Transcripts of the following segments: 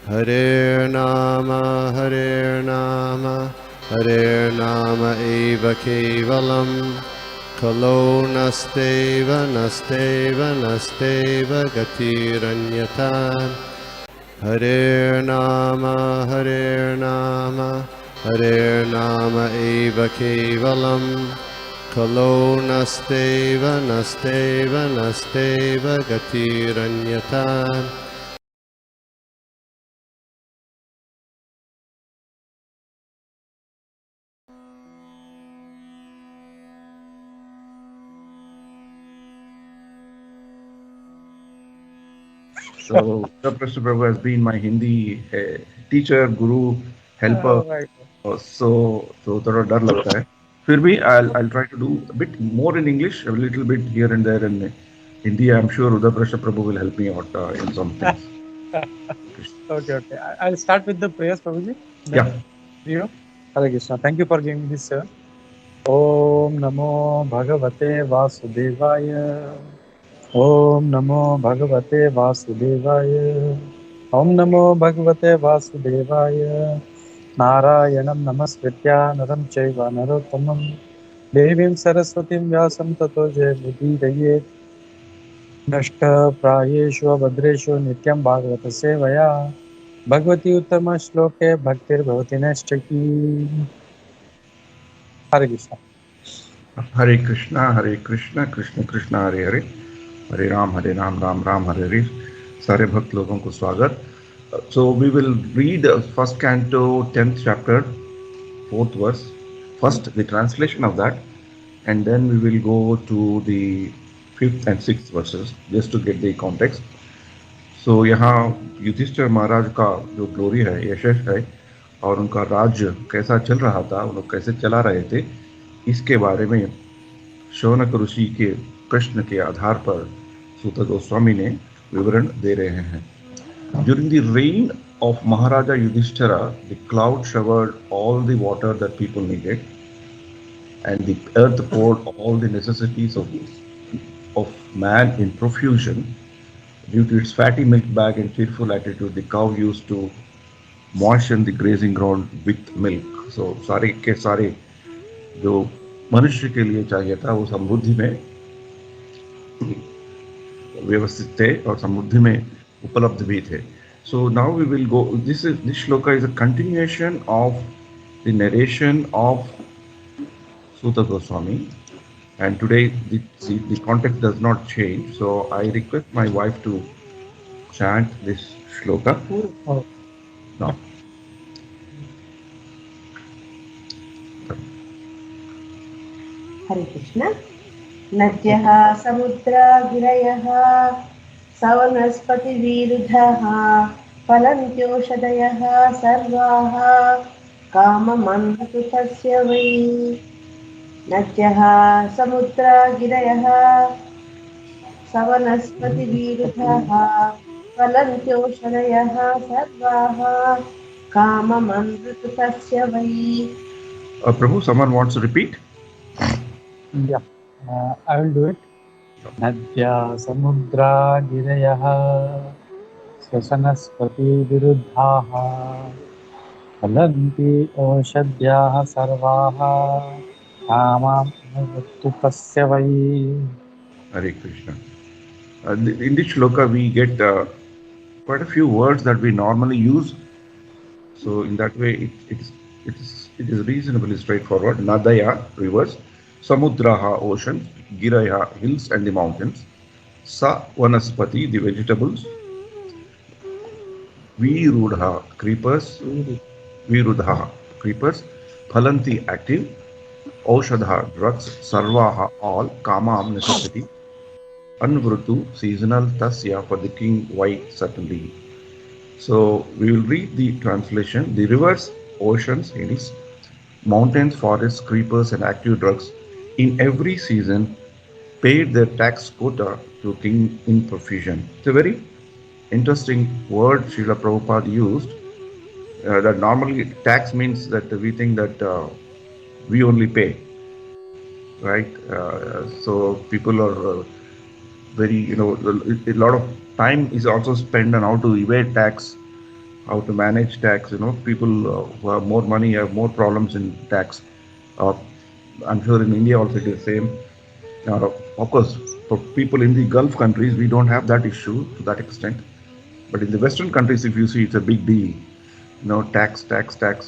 Hare Nama Hare Nama Eva Kevalam Kalo Nasteva Gatiranyata Hare Nama Hare Nama Eva Kevalam Kalo Nasteva Gatiranyata. So, Prashna Prabhu has been my Hindi teacher, guru, helper. Right. So थोड़ा डर लगता है. फिर भी I'll try to do a bit more in English, a little bit here and there in Hindi. I'm sure Uda Prashna Prabhu will help me out in some things. Okay. I'll start with the prayers, Prabhuji. Yeah. You. Hare Krishna. Thank you for giving this. Om Namo Bhagavate Vasudevaya. Om Namo Bhagavate Vasudevaya. Om Namo Bhagavate Vasudevaya. Narayanam Namaskritya Naram Chaiva Narottamam Devim Saraswatim Vyasam Tato Jayamudiraye Nashta Prayeshu Abhadreshu Nityam Bhagavata Sevaya Bhagavati Uttama Shloke Bhaktir Bhavati Nashtaki. Hare Krishna. Hare Krishna, Krishna Krishna Hare Hare, Hare Ram, Ram Ram Hare Hare. सारे भक्त लोगों को स्वागत. So we will read first canto, 10th chapter, 4th verse. First the translation of that, and then we will go to the 5th and 6th verses just to get the context. So यहाँ युधिष्ठिर महाराज का जो glory है, यशस है, और उनका राज्य कैसा चल रहा था, वो लोग कैसे चला रहे थे, इसके बारे में शौनक ऋषि के प्रश्न के आधार पर सूत गोस्वामी ने विवरण दे रहे हैं. During the reign of Maharaja Yudhishthira, the cloud showered all the water that people needed, and the earth poured all the necessities of man in profusion. Due to its fatty milk bag and cheerful attitude, the cow used to moisten the grazing ground with milk. So सारे के सारे जो मनुष्य के लिए चाहिए था वो समृद्धि में व्यवस्थित थे और समृद्धि में उपलब्ध भी थे. So now we will go, this shloka is a continuation of the narration of Suta Goswami, and today the context does not change, so I request my wife to chant this shloka now. Hare Krishna. Natyaha samudra girayah savanaspati vīrudhaḥ palantyoshadayaha sarvaha kāmamantu tasya vai. Natyaha samudra girayah savanaspati vīrudhaḥ palantyoshadayaha sarvaha kāmamantu tasya vai. Prabhu, someone wants to repeat? Yeah, I will do it. Nadya samudra girayah swasanaspati vīrudhaḥ palanti oshadyaha sarvaha kāmam anuvrattu tasya vai. Hare Krishna. In this shloka we get quite a few words that we normally use. So in that way it is reasonably straightforward. Nadaya, rivers. Samudraha, ocean. Giraya, hills and the mountains. Sa vanaspati, the vegetables. Vīrudhaḥ, creepers. Vīrudhaḥ, creepers. Phalanti, active. Oshadha, drugs. Sarvaha, all. Kamam, necessity. Anvrutu, seasonal. Tasya, for the king. Why, certainly. So we will read the translation. The rivers, oceans, hills, mountains, forests, creepers and active drugs in every season paid their tax quota to king in profusion. It's a very interesting word Srila Prabhupada used. That normally tax means that we think that we only pay, right? So people are very, a lot of time is also spent on how to evade tax, how to manage tax. People who have more money have more problems in tax. I'm sure in India also it is the same. Of course, for people in the Gulf countries, we don't have that issue to that extent. But in the Western countries, if you see, it's a big deal. Tax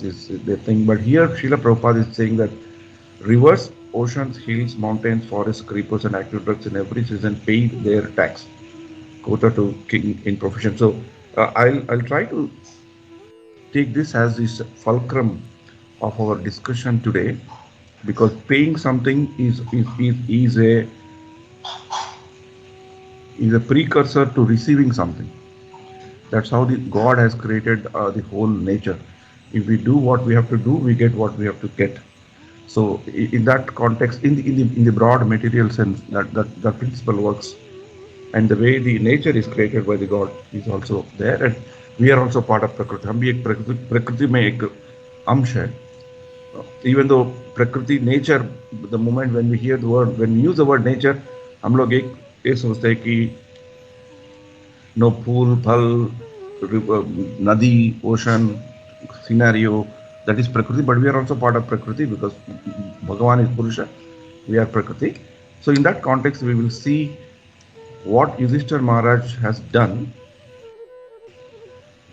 is the thing. But here, Srila Prabhupada is saying that rivers, oceans, hills, mountains, forests, creepers, and aqueducts in every season pay their tax, quota to king in profession. So I'll try to take this as this fulcrum of our discussion today, because paying something is a precursor to receiving something. That's how God has created the whole nature. If we do what we have to do, we get what we have to get. So in that context, in the broad material sense, that principle works, and the way the nature is created by the God is also there, and we are also part of Prakriti. हम भी एक प्रकृति में एक अंश है. Even though Prakriti, nature, the moment when we hear the word, when we use the word nature, हम लोग एक ये सोचते हैं कि no pool, phal, nadi, ocean, scenario, that is Prakriti, but we are also part of Prakriti because Bhagavan is Purusha, we are Prakriti. So in that context, we will see what Yudhishthira Maharaj has done,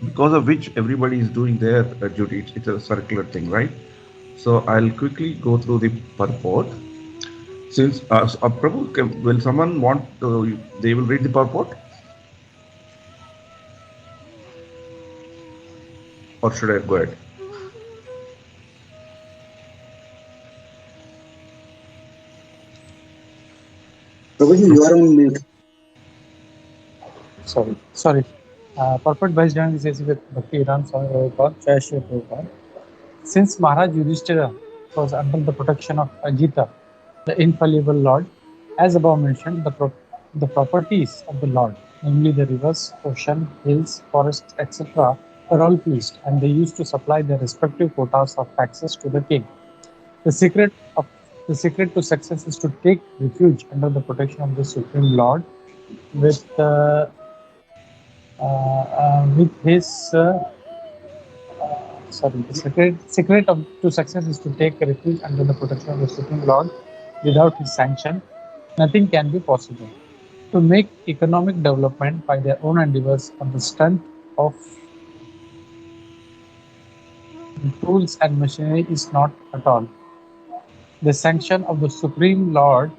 because of which everybody is doing their duty. It's a circular thing, right? So I'll quickly go through the purport. Since Prabhu, will someone want to, they will read the purport? Or should I go ahead? Prabhuji, you are on mute. Sorry. Purport by Jagannath says with Bhakti Vedanta Swami Prabhupada, Jai Shri Prabhupada. Since Maharaj Yudhishthira was under the protection of Ajita, the infallible Lord, as above mentioned, the properties of the Lord, namely the rivers, ocean, hills, forests, etc., were all pleased, and they used to supply their respective quotas of taxes to the king. The secret to success is to take refuge under the protection of the Supreme Lord with his. The secret to success is to take refuge under the protection of the Supreme Lord. Without his sanction, nothing can be possible. To make economic development by their own endeavors on the strength of tools and machinery is not at all. The sanction of the Supreme Lord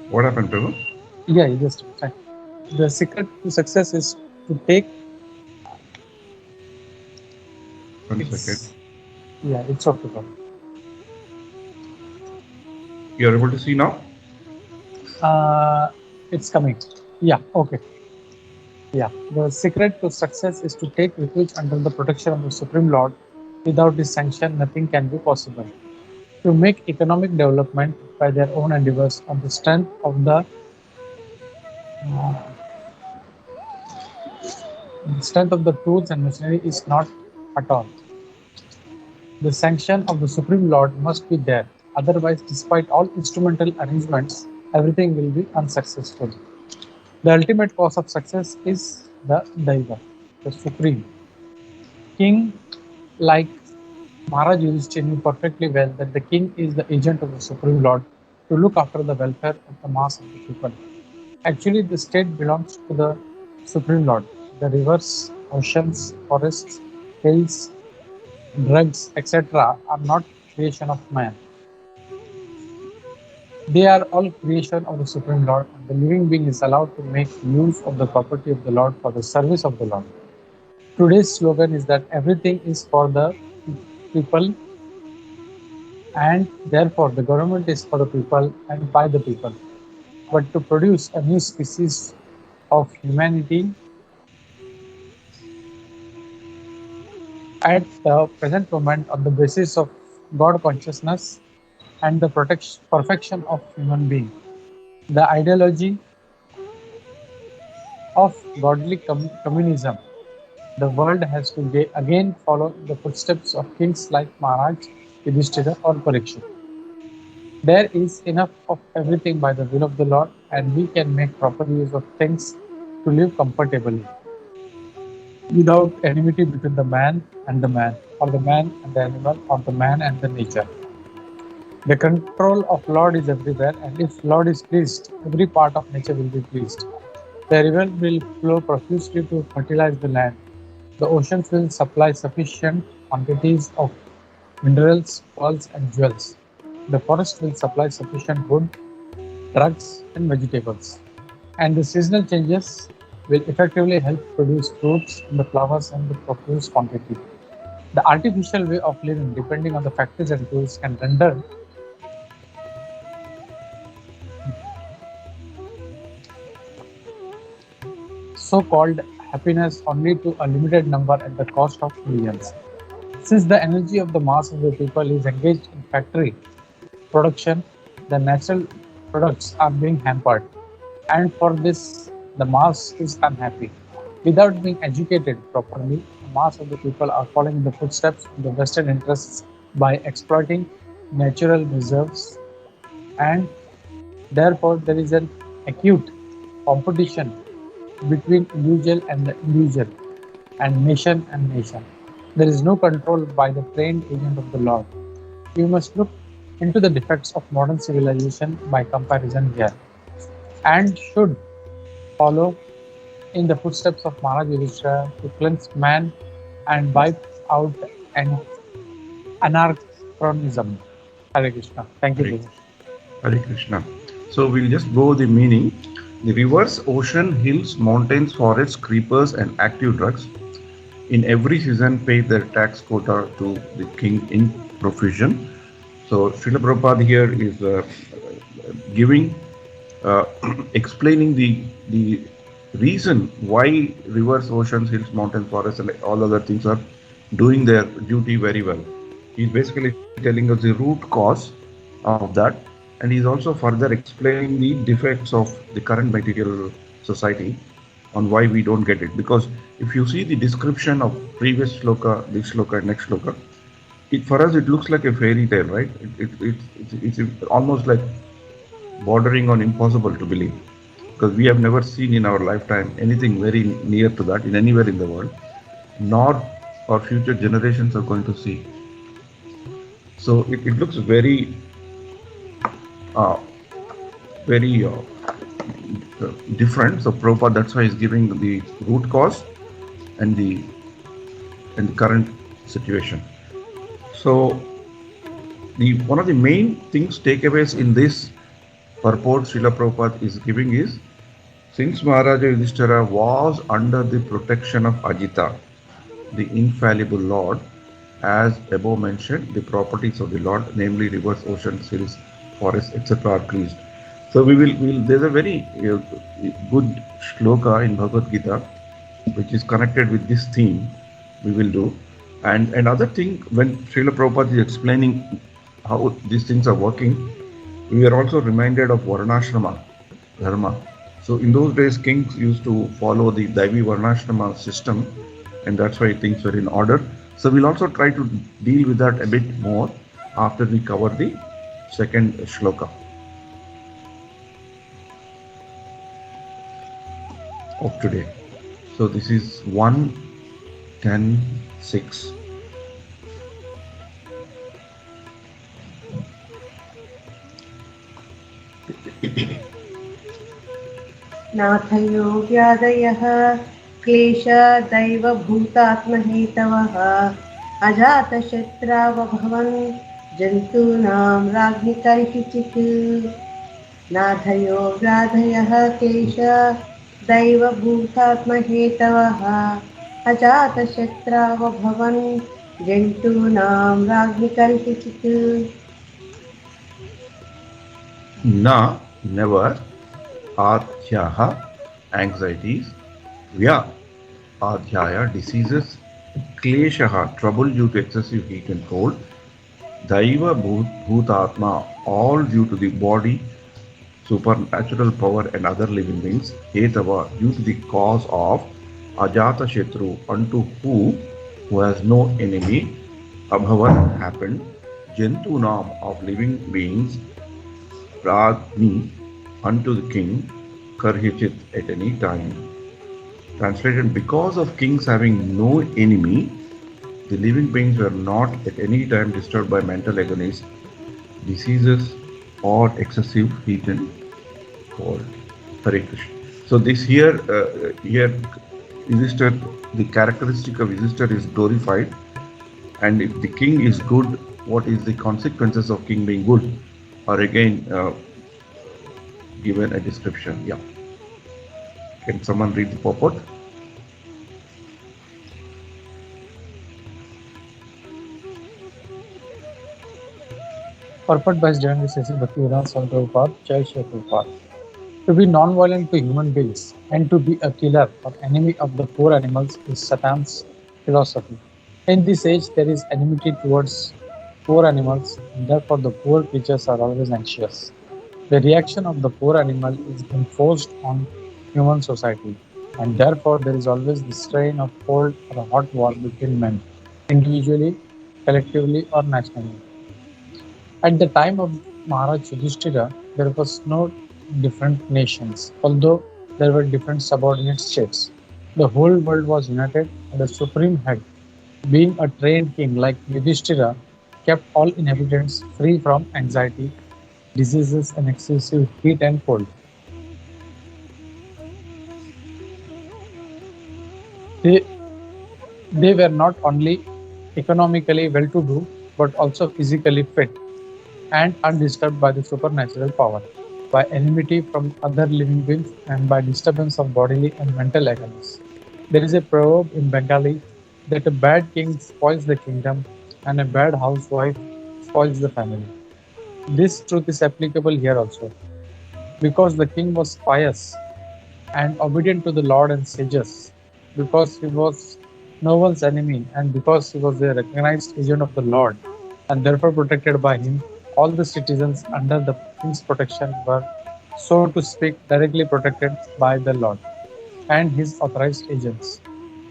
What happened, Prabhu? Yeah, just fine. The secret to success is to take. One second. Yeah, it's okay. You are able to see now? It's coming. Yeah, okay. Yeah, the secret to success is to take refuge under the protection of the Supreme Lord. Without his sanction, nothing can be possible. To make economic development by their own endeavors on the strength of the tools and machinery is not at all. The sanction of the Supreme Lord must be there. Otherwise, despite all instrumental arrangements, everything will be unsuccessful. The ultimate cause of success is the Daiva, the Supreme. King, like Maharaj Yudhishthira, knew perfectly well that the king is the agent of the Supreme Lord to look after the welfare of the mass of the people. Actually, the state belongs to the Supreme Lord. The rivers, oceans, forests, hills, drugs, etc. are not creation of man. They are all creation of the Supreme Lord, and the living being is allowed to make use of the property of the Lord for the service of the Lord. Today's slogan is that everything is for the people, and therefore the government is for the people and by the people. But to produce a new species of humanity at the present moment on the basis of God consciousness and the perfection of human being. The ideology of godly communism The world has to again follow the footsteps of kings like Maharaj, Yudhishthira or Parikshit. There is enough of everything by the will of the Lord, and we can make proper use of things to live comfortably, without enmity between the man and the man, or the man and the animal, or the man and the nature. The control of Lord is everywhere, and if Lord is pleased, every part of nature will be pleased. The river will flow profusely to fertilize the land. The oceans will supply sufficient quantities of minerals, pearls, and jewels. The forest will supply sufficient wood, drugs, and vegetables. And the seasonal changes will effectively help produce fruits, the flowers, and the profuse quantity. The artificial way of living, depending on the factories and tools, can render so-called happiness only to a limited number at the cost of millions. Since the energy of the mass of the people is engaged in factory production, the natural products are being hampered, and for this the mass is unhappy. Without being educated properly, the mass of the people are following in the footsteps of the Western interests by exploiting natural reserves, and therefore there is an acute competition between individual and the individual, and nation and nation. There is no control by the trained agent of the Lord. We must look into the defects of modern civilization by comparison here, and should follow in the footsteps of Maharaj Yudhishthira to cleanse man and wipe out anarchronism. Hare Krishna. Thank you. Hare Krishna. So we'll just go the meaning. The rivers, ocean, hills, mountains, forests, creepers, and active drugs in every season pay their tax quota to the king in profusion. So Srila Prabhupada here is giving, explaining the reason why rivers, oceans, hills, mountains, forests, and all other things are doing their duty very well. He's basically telling us the root cause of that, and he's also further explaining the defects of the current material society on why we don't get it. Because if you see the description of previous shloka, this shloka, and next shloka, for us it looks like a fairy tale, right? It's almost like bordering on impossible to believe, because we have never seen in our lifetime anything very near to that in anywhere in the world, nor our future generations are going to see. So it looks very different. So Prabhupada, that's why he's giving the root cause and the current situation. So one of the main things, takeaways in this purport Srila Prabhupada is giving is, since Maharaja Yudhishthira was under the protection of Ajita, the infallible Lord, as above mentioned, the properties of the Lord, namely rivers, oceans, hills, forests, etc., are pleased. So there's a very good shloka in Bhagavad Gita which is connected with this theme. We will do. And another thing, when Srila Prabhupada is explaining how these things are working, we are also reminded of Varnashrama Dharma. So in those days, kings used to follow the Daivi Varnashrama system, and that's why things were in order. So we'll also try to deal with that a bit more after we cover the second shloka of today. So this is 1.10.6. नाथयो व्यादयः क्लेशादैव भूतात्महेतवः अजातशत्रावभवन् जन्तूनां राज्ञि कर्हिचित् नाथयो व्याधयः क्लेशादैव भूतात्महेतवः अजातशत्रावभवन् जन्तूनां राज्ञि कर्हिचित्. Na, never. Adhyaha, anxieties. Vya, adhyaya, diseases. Kleshaha, trouble due to excessive heat and cold. Daiva bhūtātma, all due to the body, supernatural power and other living beings. Hetava, due to the cause of Ajata Shetru, unto who has no enemy, Abhavan happened, Jentunam of living beings, Ragni, unto the king, Karhichit at any time. Translated, because of kings having no enemy, the living beings were not at any time disturbed by mental agonies, diseases, or excessive heat and cold. Hare Krishna. So this here Yudhishthira, the characteristic of Yudhishthira is glorified, and if the king is good, what is the consequences of king being good are again given a description. Yeah. Can someone read the purport? Purport by Jagannath Sesi Bhakti-Vedanta Swami Prabhupada, Jai Shri Prabhupada. To be non-violent to human beings and to be a killer or enemy of the poor animals is Satan's philosophy. In this age, there is enmity towards poor animals, and therefore the poor creatures are always anxious. The reaction of the poor animal is enforced on human society, and therefore there is always the strain of cold or a hot war between men, individually, collectively, or nationally. At the time of Maharaj Yudhishthira, there was no different nations, although there were different subordinate states. The whole world was united, and the supreme head, being a trained king like Yudhishthira, kept all inhabitants free from anxiety, diseases, and excessive heat and cold. They were not only economically well-to-do, but also physically fit and undisturbed by the supernatural power, by enmity from other living beings, and by disturbance of bodily and mental agonies. There is a proverb in Bengali that a bad king spoils the kingdom and a bad housewife spoils the family. This truth is applicable here also. Because the king was pious and obedient to the Lord and sages, because he was no one's enemy, and because he was a recognized agent of the Lord, and therefore protected by him, all the citizens under the king's protection were, so to speak, directly protected by the Lord and his authorized agents.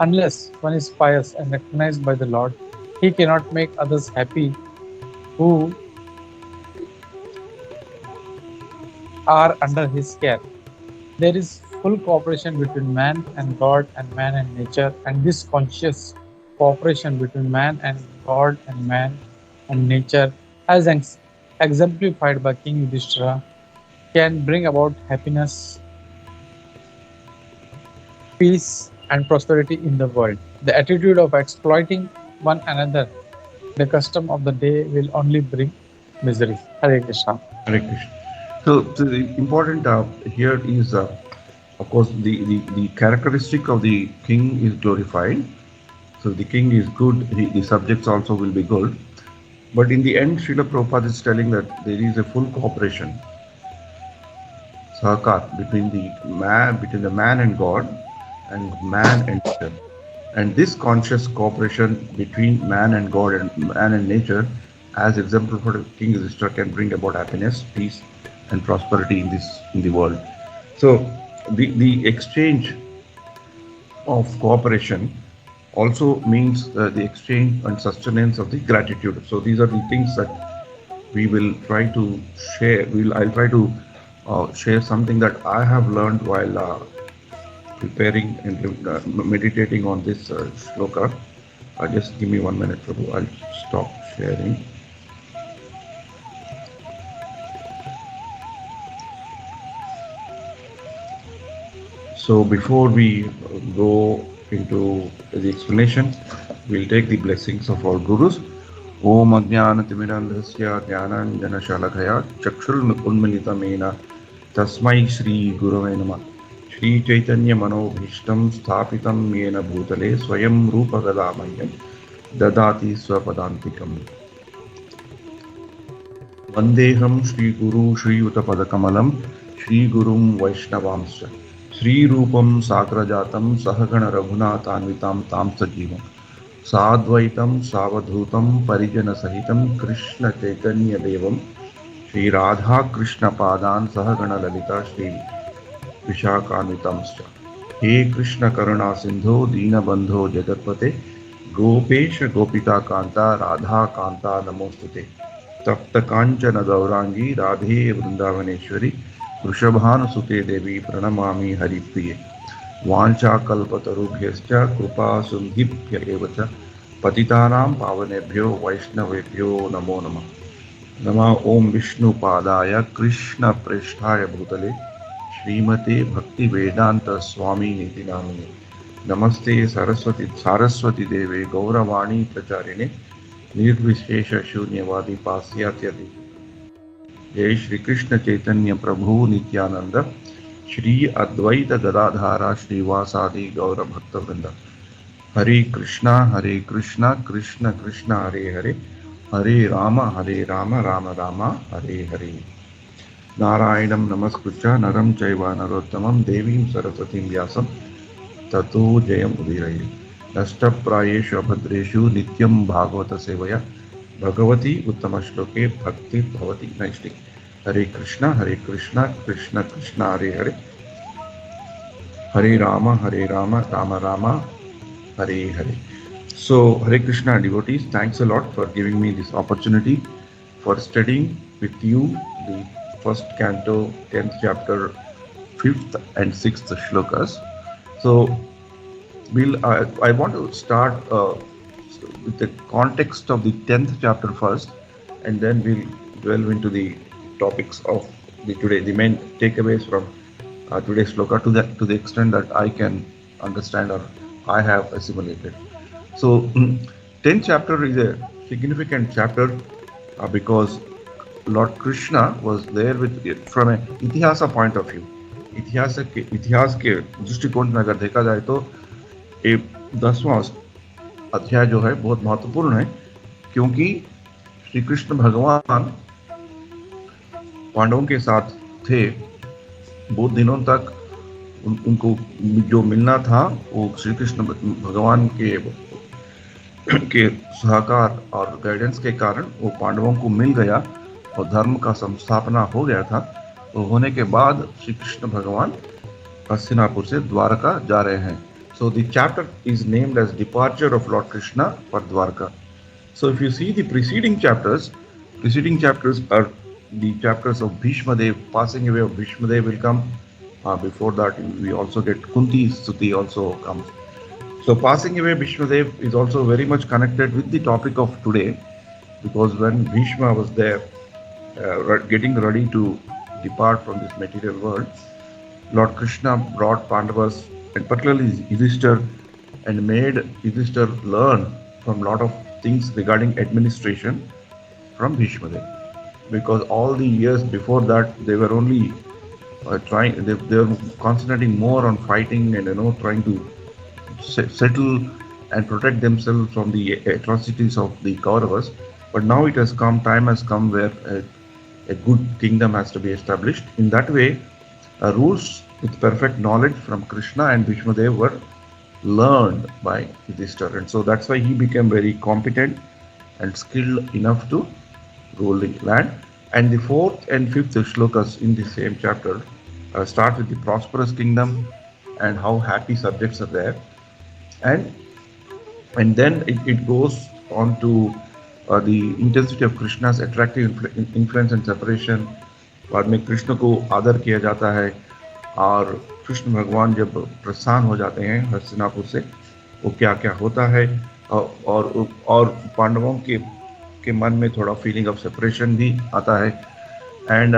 Unless one is pious and recognized by the Lord, he cannot make others happy who are under his care. There is full cooperation between man and God and man and nature, and this conscious cooperation between man and God and man and nature, as exemplified by King Yudhishthira, can bring about happiness, peace, and prosperity in the world. The attitude of exploiting one another, the custom of the day, will only bring misery. Hare Krishna. Hare Krishna. So the important here is, of course, the characteristic of the king is glorified. So the king is good, the subjects also will be good. But in the end, Srila Prabhupada is telling that there is a full cooperation, sahakar, between the man and God, and man and nature. And this conscious cooperation between man and God and man and nature, as exemplified by King Yudhishthira, can bring about happiness, peace, and prosperity in the world. So the exchange of cooperation also means the exchange and sustenance of the gratitude. So these are the things that we will try to share. I'll try to share something that I have learned while preparing and meditating on this shloka. Just give me 1 minute, Prabhu. I'll stop sharing. So before we go into the explanation, we'll take the blessings of our gurus. Om Ajnana Timirandhasya Jnananjana Shalakaya Chakshul Unmilitamena Tasmai Shri Gurave Namah Shri Chaitanya Manobhishtam Sthapitam Yena Bhutale Swayam Rupa Gadamayam Dadati Swapadantikam Vandeham Shri Guru Shri Uttapadakamalam Shri Gurum Vaishnavamsya Shri Rupam Sagrajatam Sahagana Raghunatanvitam Tam Sajivam Sadvaitam Savadhutam Parijana Sahitam Krishna Chaitanya Devam Shri Radha Krishna Padan Sahagana Lalita Shri Vishakhanvitamscha. हे कृष्ण करुणा सिंधो दीनबंधो जगत्पते गोपेश गोपिका कांता राधा कांता नमोस्तुते तप्त कांचन गौरांगी राधे वृंदावनेश्वरी वृषभानुसुते देवी प्रणमामि हरिप्रिये वाञ्छाकल्पतरुभ्यश्च कृपा सिन्धुभ्य एव च पतितानां पावनेभ्यो वैष्णवेभ्यो नमो नमः। नमः ओम विष्णुपादाय कृष्णप्रेष्ठाय भूतले श्रीमते भक्तिवेदांत स्वामी निति नामिने नमस्ते सारस्वती देवे गौरवाणी प्रचारिणे निर्विशेष शून्यवादी पाश्चात्य जय श्री कृष्ण चैतन्य प्रभु नित्यानंद श्री अद्वैत गदाधारा श्रीवासादि गौर भक्त वृंद। हरे कृष्णा कृष्ण कृष्ण हरे हरे हरे राम राम राम हरे हरे। नारायणं नमस्कृत्य नरं चैव नरोत्तमं देवीं सरस्वतीं व्यासं ततो जयमुदीरये। नष्टप्रायेषु अभद्रेषु नित्यं भागवत सेवया भगवती उत्तम श्लोके भक्ति भवति नैष्टि। हरे Krishna Krishna Krishna Hare Hare Hare Ram Ram Ram Hare Hare. So Hare Krishna devotees, thanks a lot for giving me this opportunity for studying with you the first canto 10th chapter 5th and 6th shlokas. So I want to start with the context of the 10th chapter first, and then we'll delve into the topics of the main takeaways from today's shloka to the extent that I can understand or I have assimilated. So 10th chapter is a significant chapter because Lord Krishna was there with it from a इतिहास point of view. इतिहास के दृष्टिकोण में अगर देखा जाए तो ये 10वां अध्याय जो है बहुत महत्वपूर्ण है, क्योंकि श्री कृष्ण भगवान पांडवों के साथ थे बहुत दिनों तक। उनको जो मिलना था वो श्री कृष्ण भगवान के सहकार और गाइडेंस के कारण वो पांडवों को मिल गया और धर्म का संस्थापना हो गया था। तो होने के बाद श्री कृष्ण भगवान हस्तिनापुर से द्वारका जा रहे हैं। So the chapter is named as Departure of Lord Krishna for Dwarka. So if you see the preceding chapters are the chapters of Bhishma Dev, passing away of Bhishma Dev will come. Before that we also get Kunti's Stuti also comes. So passing away Bhishma Dev is also very much connected with the topic of today, because when Bhishma was there getting ready to depart from this material world, Lord Krishna brought Pandavas and particularly Yudhishthira and made Yudhishthira learn from lot of things regarding administration from Bhishma Dev, because all the years before that they were only they were concentrating more on fighting and trying to settle and protect themselves from the atrocities of the Kauravas. But now time has come where a good kingdom has to be established. In that way, rules with perfect knowledge from Krishna and Bhishma Dev were learned by Yudhishthira, and so that's why he became very competent and skilled enough to rule the land. And the 4th and 5th shlokas in the same chapter start with the prosperous kingdom and how happy subjects are there, and then it goes on to the intensity of Krishna's attractive influence and separation. बाद में कृष्ण को आदर किया जाता है और कृष्ण भगवान जब प्रस्थान हो जाते हैं हस्तिनापुर से, वो क्या क्या होता है, और पांडवों के मन में थोड़ा फीलिंग ऑफ सेपरेशन भी आता है, एंड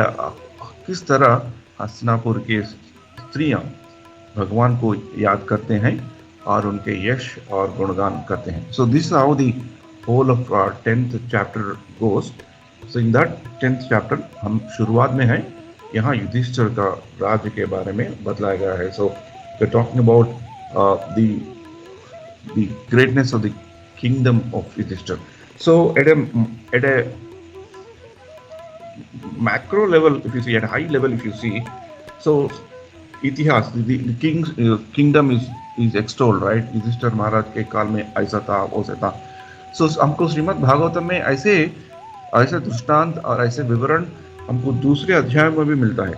किस तरह हस्तिनापुर के स्त्रियां भगवान को याद करते हैं और उनके यश और गुणगान करते हैं. So this how the whole of 10th chapter goes. So in that 10th chapter हम शुरुआत में हैं, यहाँ युधिष्ठिर का राज्य के बारे में बतलाया गया है. So we're talking about the greatness of the kingdom of Yudhishthira. So at a macro level, if you see, at a high level, if you see, so इतिहास, the king's kingdom is extolled, right? Yudhishthir महाराज के काल में ऐसा था, वैसा था. So हमको श्रीमद् भागवतम में ऐसे दृष्टांत और ऐसे विवरण हमको दूसरे अध्याय में भी मिलता है.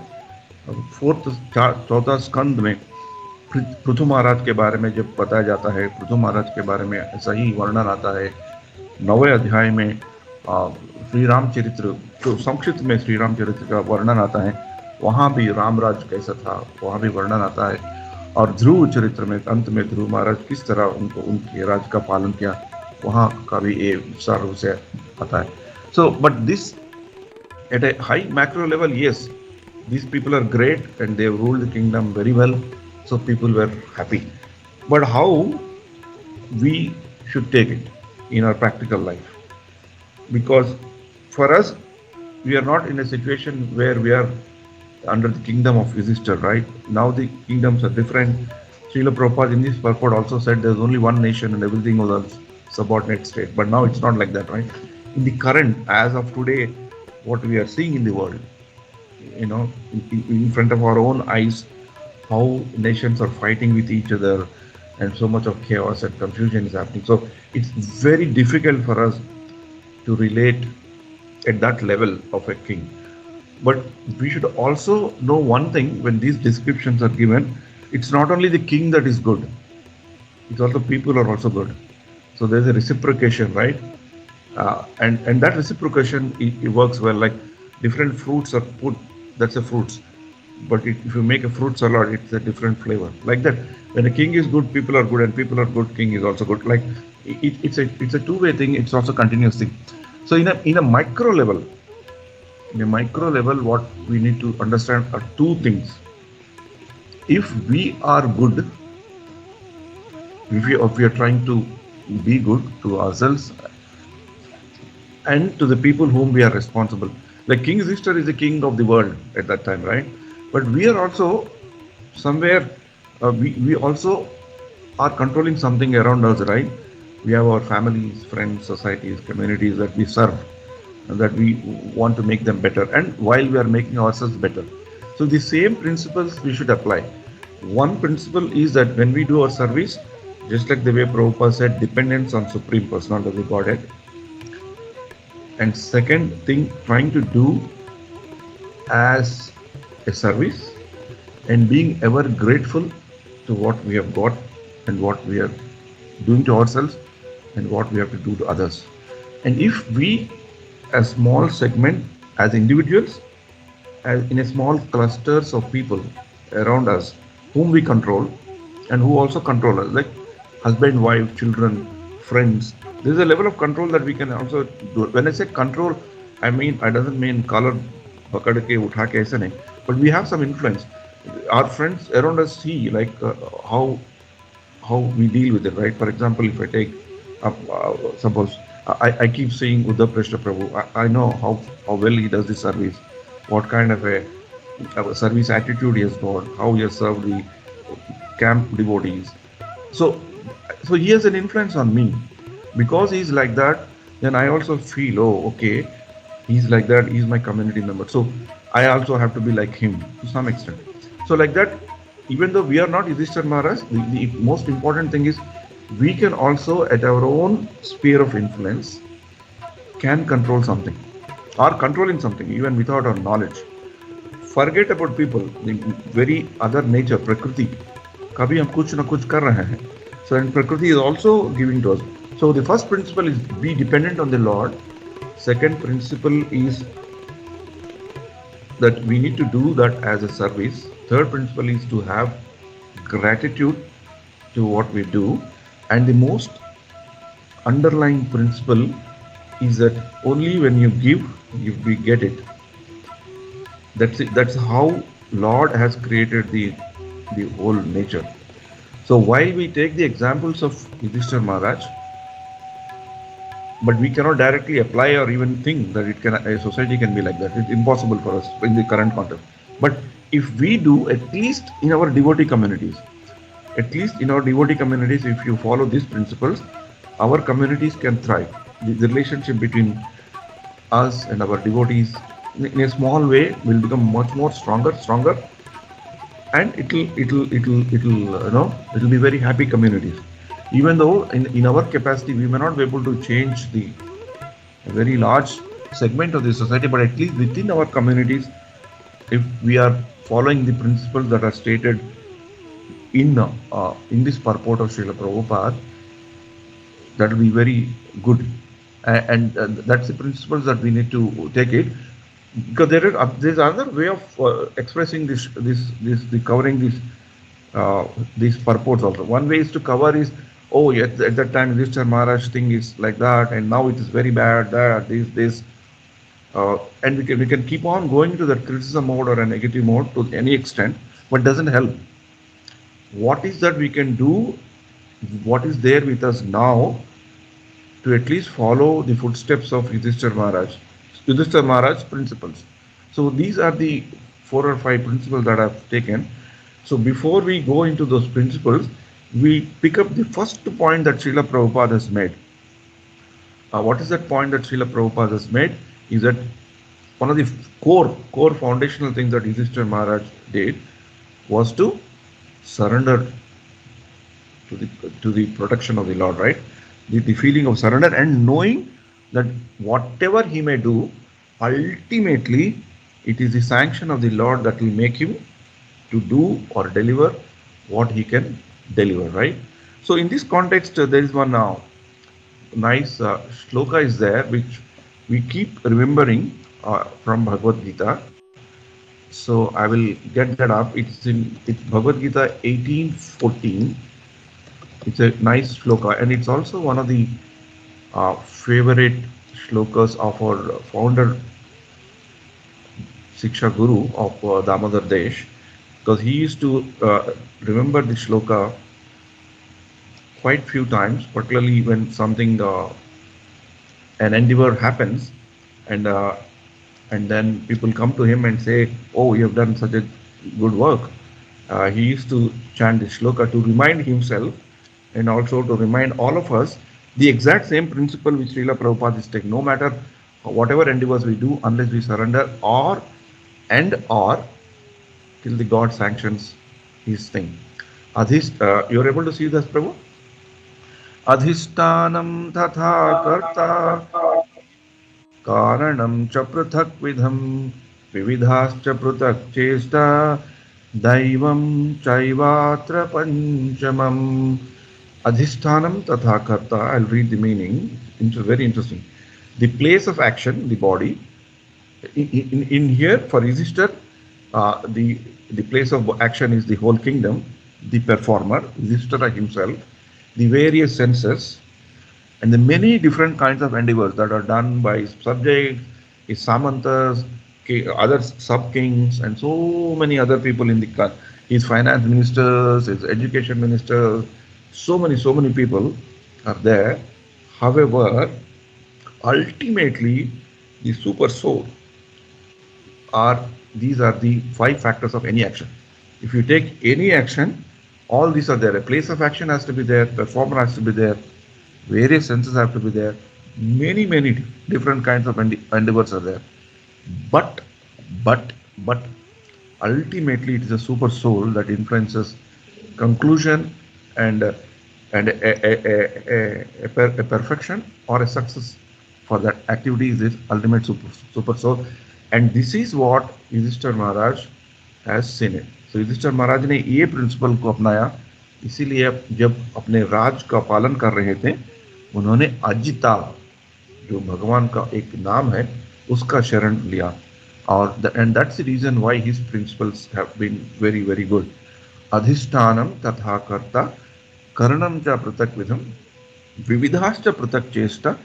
4th 4th स्कंद में पृथु महाराज के बारे में जब बताया जाता है, पृथु महाराज के बारे में ऐसा ही वर्णन आता है 9वें अध्याय में। श्री राम चरित्र, तो संक्षिप्त में श्री राम चरित्र का वर्णन आता है, वहाँ भी रामराज कैसा था वहाँ भी वर्णन आता है। और ध्रुव चरित्र में अंत में ध्रुव महाराज किस तरह उनके राज का पालन किया, वहाँ का भी ये विस्तार रूप से आता है। So but this eight A high macro level, yes, these people are great and they have ruled the kingdom very well, so people were happy. But how we should take it in our practical life? Because for us, we are not in a situation where we are under the kingdom of Yudhishthira, right? Now the kingdoms are different. Srila Prabhupada in this purport also said there's only one nation and everything was a subordinate state. But now it's not like that, right? In the current, as of today, what we are seeing in the world, you know, in front of our own eyes, how nations are fighting with each other and so much of chaos and confusion is happening. So it's very difficult for us to relate at that level of a king. But we should also know one thing: when these descriptions are given, it's not only the king that is good, it's also people are also good. So there's a reciprocation, right? And that reciprocation, it works well. Like different fruits are put, that's a fruits. But if you make a fruit salad, it's a different flavor. Like that, when a king is good, people are good, and people are good, king is also good. Like it's a two-way thing. It's also continuous thing. So in a micro level, what we need to understand are two things. If we are good, if we are trying to be good to ourselves and to the people whom we are responsible. Like King Yudhishthira is the king of the world at that time, right? But we are also somewhere, we also are controlling something around us, right? We have our families, friends, societies, communities that we serve, and that we want to make them better, and while we are making ourselves better. So the same principles we should apply. One principle is that when we do our service, just like the way Prabhupada said, dependence on Supreme Personality of the Godhead. And second thing, trying to do as a service and being ever grateful to what we have got and what we are doing to ourselves and what we have to do to others. And if we, a small segment as individuals, as in a small clusters of people around us whom we control and who also control us, like husband, wife, children, friends, there is a level of control that we can also do. When I say control, I doesn't mean color, but we have some influence. Our friends around us see like how we deal with it, right? For example, if I take suppose I keep seeing Uddhav Prashna Prabhu, I know how well he does the service, what kind of a service attitude he has got, how he has served the camp devotees. So he has an influence on me. Because he's like that, then I also feel, oh, okay, he's like that, he's my community member. So I also have to be like him to some extent. So like that, even though we are not Yudhishthira Maharaj, the most important thing is we can also, at our own sphere of influence, can control something or controlling something even without our knowledge. Forget about people, the very other nature, Prakriti. Kabhi hum kuch na kuch kar rahe hain. So and Prakriti is also giving to us. So the first principle is be dependent on the Lord. Second principle is that we need to do that as a service. Third principle is to have gratitude to what we do. And the most underlying principle is that only when you give, we get it. That's it. That's how Lord has created the whole nature. So while we take the examples of Yudhishthira Maharaj, but we cannot directly apply or even think that a society can be like that. It's impossible for us in the current context. But if we do, at least in our devotee communities, if you follow these principles, our communities can thrive. The relationship between us and our devotees, in a small way, will become much more stronger, and it'll be very happy communities. Even though in our capacity we may not be able to change the very large segment of the society, but at least within our communities, if we are following the principles that are stated in this purport of Srila Prabhupada, that will be very good. And that's the principles that we need to take it, because there's another way of expressing the covering these purports also. One way is to cover is, oh, at that time Yudhishthira Maharaj thing is like that, and now it is very bad, that this and we can keep on going to that criticism mode or a negative mode to any extent, but doesn't help. What is that we can do? What is there with us now to at least follow the footsteps of Yudhishthira Maharaj's principles? So these are the 4 or 5 principles that I've taken. So before we go into those principles, we pick up the first point that Srila Prabhupada has made. What is that point that Srila Prabhupada has made? Is that one of the core foundational things that Yudhishthira Maharaj did was to surrender to the protection of the Lord, right? The feeling of surrender and knowing that whatever he may do, ultimately it is the sanction of the Lord that will make him to do or deliver what he can deliver, right? So in this context, there is one nice shloka is there which we keep remembering from Bhagavad Gita. So I will get that up. It's Bhagavad Gita 18:14. It's a nice shloka, and it's also one of the favorite shlokas of our founder Shiksha Guru of Damodar Desh, because he used to remember the shloka quite few times, particularly when something an endeavor happens, and then people come to him and say, "Oh, you have done such a good work." He used to chant this shloka to remind himself and also to remind all of us the exact same principle which Srila Prabhupada is taking. No matter whatever endeavors we do, unless we surrender or till the God sanctions his thing. You are able to see this, Prabhu? Adhishtanam tatha karta karanam cha prithak vidham vividhascha prithak chesta daivam chaivatra panchamam. Adhishtanam tatha karta. I'll read the meaning. It's very interesting. The place of action, the body. In here, for Yudhishthira, the place of action is the whole kingdom, the performer, Yudhishthira himself, the various senses, and the many different kinds of endeavors that are done by his subjects, his samantas, other sub-kings, and so many other people in the his finance ministers, his education ministers, so many people are there. However, ultimately, the super soul these are the 5 factors of any action. If you take any action, all these are there. A place of action has to be there, performer has to be there, various senses have to be there, many different kinds of endeavors are there. But ultimately it is a super soul that influences conclusion and a perfection or a success for that activity is this ultimate super soul. And this is what Yudhishthira Maharaj has seen it. So Yudhishthira Maharaj ने ये principal को अपनाया, इसीलिए जब अपने राज का पालन कर रहे थे, उन्होंने अजिता, जो भगवान का एक नाम है, उसका शरण लिया. And that's the reason why his principles have been very good. Adhishtanam tatha karta karanam cha pratak vidham vividhascha pratak chesta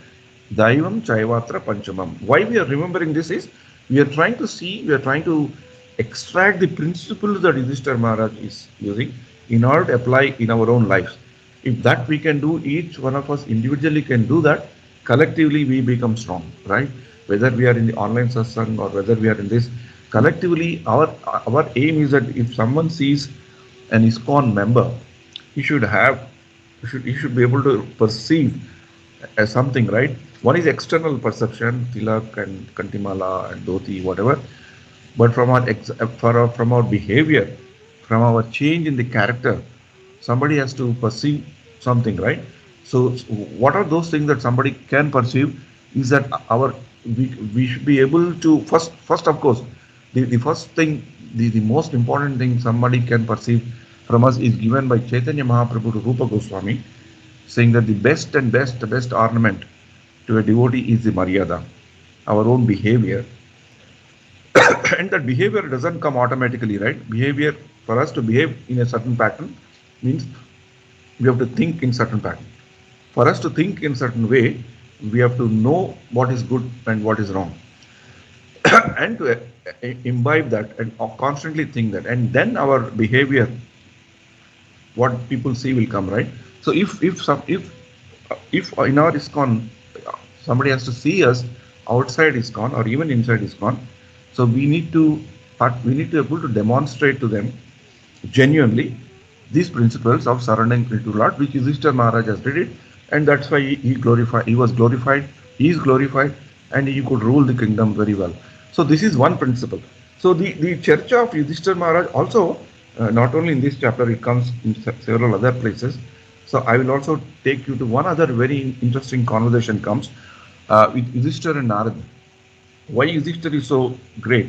daivam chaivatra panchamam. Why we are remembering this is we are trying to extract the principles that Yudhishthira Maharaj is using in order to apply in our own lives. If that we can do, each one of us individually can do that, collectively we become strong, right? Whether we are in the online satsang or whether we are in this, collectively our aim is that if someone sees an ISKCON member, he should be able to perceive as something, right? One is external perception, tilak and kantimala and dhoti, whatever. But from our behavior, from our change in the character, somebody has to perceive something, right? So what are those things that somebody can perceive? Is that we should be able to first of course, the first thing, the most important thing somebody can perceive from us is given by Chaitanya Mahaprabhu to Rupa Goswami, saying that the best ornament to a devotee is the Maryada, our own behavior. And that behavior doesn't come automatically, right? Behavior, for us to behave in a certain pattern, means we have to think in certain pattern. For us to think in certain way, we have to know what is good and what is wrong. And to imbibe that and constantly think that. And then our behavior, what people see will come, right? So if in our ISKCON, somebody has to see us outside ISKCON or even inside ISKCON, so we need to be able to demonstrate to them genuinely these principles of surrendering to Lord, which Yudhishthira Maharaj has did it, and that's why he was glorified, he is glorified, and he could rule the kingdom very well. So this is one principle. So the church of Yudhishthira Maharaj also, not only in this chapter, it comes in several other places. So I will also take you to one other very interesting conversation comes with Yudhishthira and Narada. Why Yudhishthira is so great?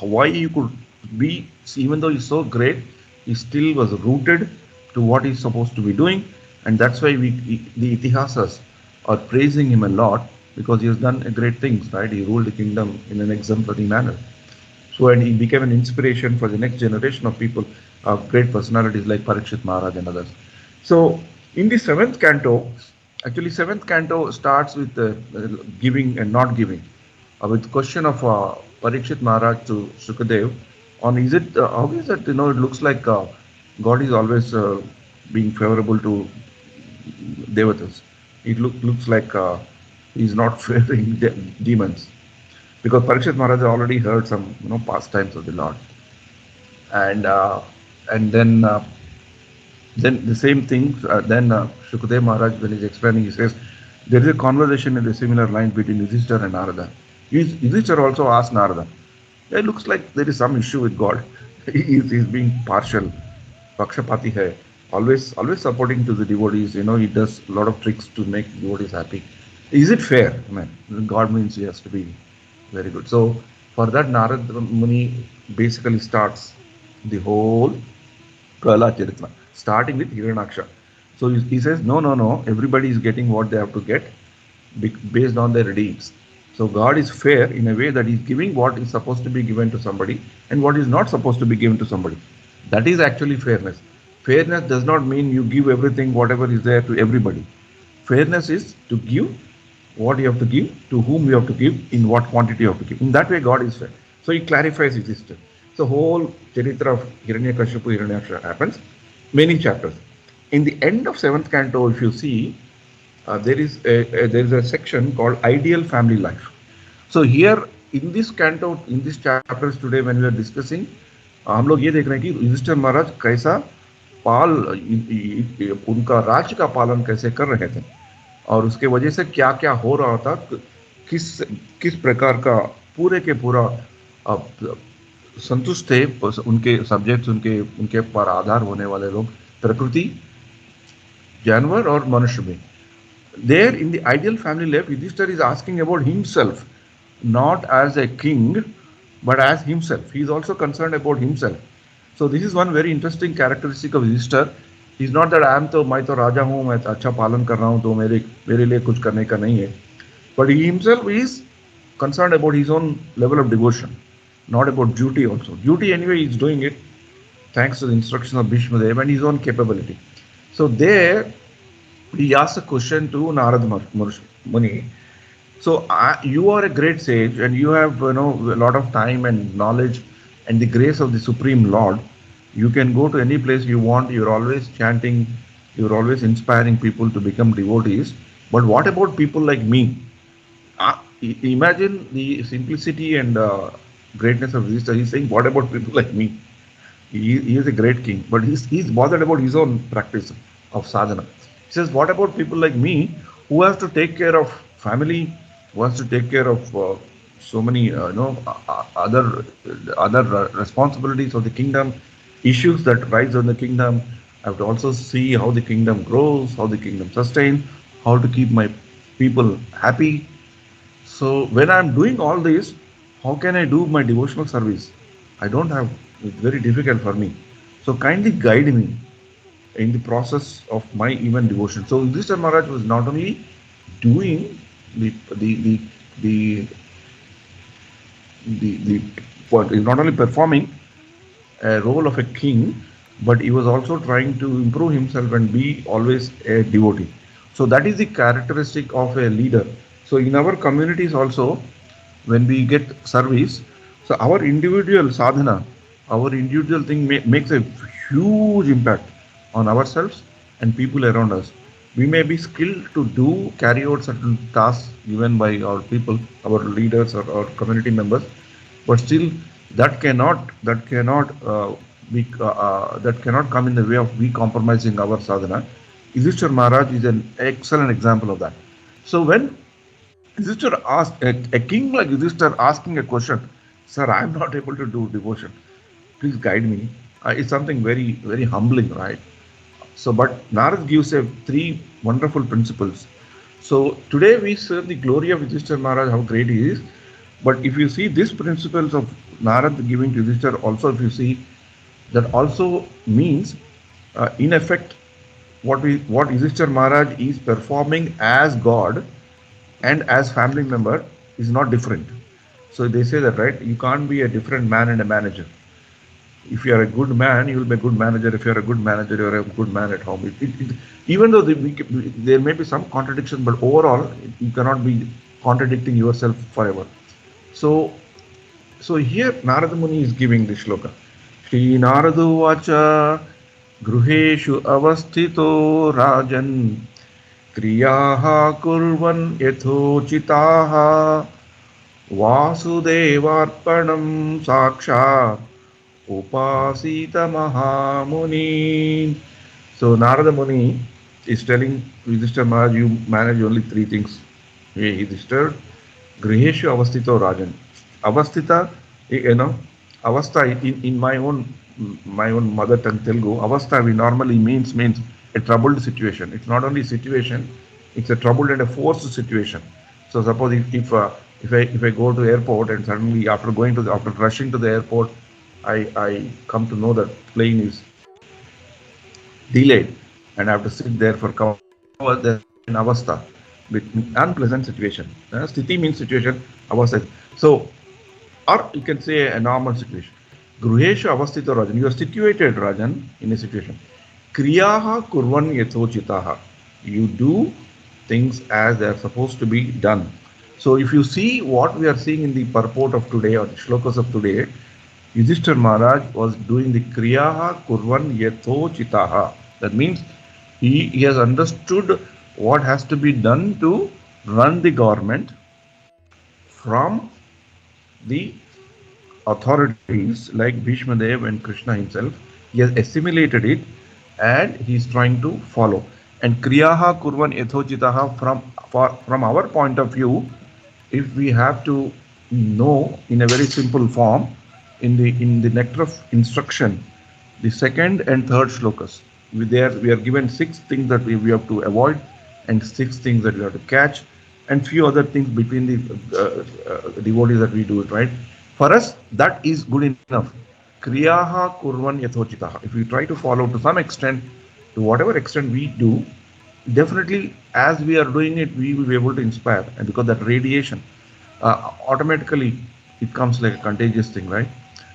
Why he could be, even though he's so great, he still was rooted to what he's supposed to be doing, and that's why the Itihasas are praising him a lot, because he has done great things, right? He ruled the kingdom in an exemplary manner. So, and he became an inspiration for the next generation of people, of great personalities like Parikshit Maharaj and others. So, in the 7th canto, actually 7th canto starts with giving and not giving, with question of Parikshit Maharaj to Shukadev on how is it, it looks like God is always being favorable to Devatas. It looks like he's not fearing demons, because Parikshit Maharaj already heard some pastimes of the Lord, and then the same thing. Then Shukadev Maharaj, when he's explaining, he says there is a conversation in a similar line between Yudhishthira and Narada. Yudhishthira also asked Narada, it looks like there is some issue with God. He's being partial, pakshapati hai, always supporting to the devotees. He does a lot of tricks to make devotees happy. Is it fair? God means he has to be very good. So for that, Narada Muni basically starts the whole Kala Charitra, starting with Hiranyaksha. So he says, no, everybody is getting what they have to get based on their deeds. So God is fair in a way that he's giving what is supposed to be given to somebody and what is not supposed to be given to somebody. That is actually fairness. Fairness does not mean you give everything, whatever is there, to everybody. Fairness is to give what you have to give, to whom you have to give, in what quantity you have to give. In that way, God is fair. So he clarifies his system. So whole Charitra of Hiranyakashipu, Hiranyaksha happens, many chapters. In the end of 7th canto, if you see, there is a section called Ideal Family Life. So here in this canto, in these chapters today, when we are discussing, हम लोग ये देख रहे हैं कि युधिष्ठिर महाराज कैसा उनका राज्य का पालन कैसे कर रहे थे, और उसके वजह से क्या क्या हो रहा था, किस प्रकार का पूरे के पूरा संतुष्ट थे उनके सब्जेक्ट्स, उनके पर आधार होने वाले लोग, प्रकृति, जानवर और मनुष्य में. There in the ideal family life, Yudhishthira is asking about himself, not as a king, but as himself. He is also concerned about himself. So this is one very interesting characteristic of Yudhishthira. He is not that मैं तो राजा हूँ, मैं अच्छा पालन कर रहा हूँ, तो मेरे लिए कुछ करने का नहीं है. But he himself is concerned about his own level of devotion, not about duty also. Duty anyway he is doing it thanks to the instruction of Bhishma Dev and his own capability. So there he asks a question to Narada Muni. So you are a great sage and you have a lot of time and knowledge and the grace of the Supreme Lord. You can go to any place you want. You're always chanting. You're always inspiring people to become devotees. But what about people like me? Imagine the simplicity and greatness of Yudhishthira. He's saying, what about people like me? He is a great king, but he's bothered about his own practice of sadhana. He says, what about people like me who has to take care of family, who has to take care of so many other responsibilities of the kingdom, issues that rise on the kingdom. I have to also see how the kingdom grows, how the kingdom sustains, how to keep my people happy. So when I'm doing all this, how can I do my devotional service? I don't have, it's very difficult for me. So kindly guide me in the process of my even devotion. So Yudhishthira Maharaj was not only doing the what is not only performing a role of a king, but he was also trying to improve himself and be always a devotee. So that is the characteristic of a leader. So in our communities also, when we get service, so our individual sadhana, our individual thing makes a huge impact on ourselves and people around us. We may be skilled to carry out certain tasks given by our people, our leaders or our community members, but still that cannot come in the way of we compromising our sadhana. Yudhishthira Maharaj is an excellent example of that. So when Yudhishthira asked, a king like Yudhishthira asking a question, sir, I am not able to do devotion, please guide me, it's something very, very humbling, right? So, but Narad gives three wonderful principles. So today we serve the glory of Yudhishthira Maharaj, how great he is. But if you see these principles of Narad giving to Yudhishthira, also if you see, that also means, in effect, what Yudhishthira Maharaj is performing as God and as family member is not different. So they say that, right? You can't be a different man and a manager. If you are a good man, you will be a good manager. If you are a good manager, you are a good man at home. Even though there may be some contradiction, but overall, you cannot be contradicting yourself forever. So here Narada Muni is giving this shloka. Shri Naradu Vacha Gruheshu Avasthito Rajan Kriyaha Kurvan Yathochitaha Vasudevarpanam Saksha Upasita Mahamuni. So Narada Muni is telling Yudhishthira Maharaj, you manage only three things. Hey Yudhishthira, Griheshu Avasthito Rajan. Avasthita, Avastha in my own mother tongue Telugu, Avastha we normally means a troubled situation. It's not only situation, it's a troubled and a forced situation. So suppose if I go to airport and suddenly after rushing to the airport, I come to know that plane is delayed and I have to sit there for cover. There's an avastha, with unpleasant situation. Sthiti means situation, avastha. So, or you can say a normal situation. Gruheshu avasthito Rajan. You are situated, Rajan, in a situation. Kriyaha kurvan yathochitaha. You do things as they are supposed to be done. So if you see what we are seeing in the purport of today or the shlokas of today, Yudhishthira Maharaj was doing the Kriyaha Kurvan Yathochitaha. That means he has understood what has to be done to run the government from the authorities like Bhishma Dev and Krishna himself. He has assimilated it and he is trying to follow. And Kriyaha Kurvan Yathochitaha, from our point of view, if we have to know in a very simple form, in the nectar of instruction, the second and third shlokas, we are given 6 things that we have to avoid and 6 things that we have to catch and few other things between the devotees that we do it, right? For us, that is good enough. Kriyaha kurvan yathochitaha. If we try to follow to some extent, to whatever extent we do, definitely as we are doing it, we will be able to inspire, and because that radiation automatically it comes like a contagious thing, right?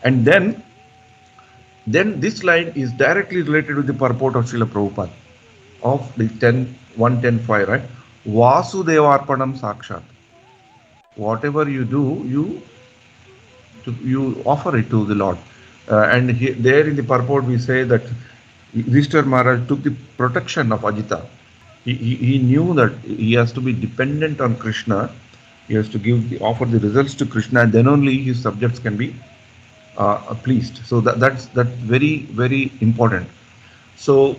And then this line is directly related to the purport of Srila Prabhupada of the 1.10.5, right? Vasudevarpanam sakshat. Whatever you do, you offer it to the Lord. And there in the purport we say that Yudhishthira Maharaj took the protection of Ajita. He knew that he has to be dependent on Krishna. He has to offer the results to Krishna, and then only his subjects can be pleased. So that's very, very important. So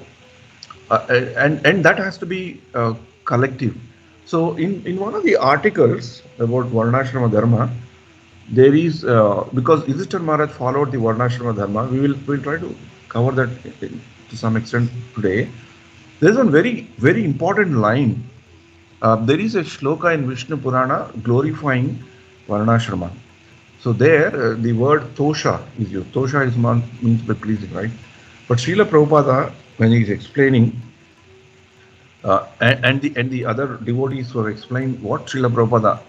and that has to be collective. So in one of the articles about Varnashrama Dharma, there is because Yudhishthira Maharaj followed the Varnashrama Dharma, we'll try to cover that to some extent today. There is one very, very important line. There is a shloka in Vishnu Purana glorifying Varnashrama. So there the word tosha is used. Tosha means by pleasing, right? But Srila Prabhupada, when he is explaining, and the other devotees were explaining what Srila Prabhupada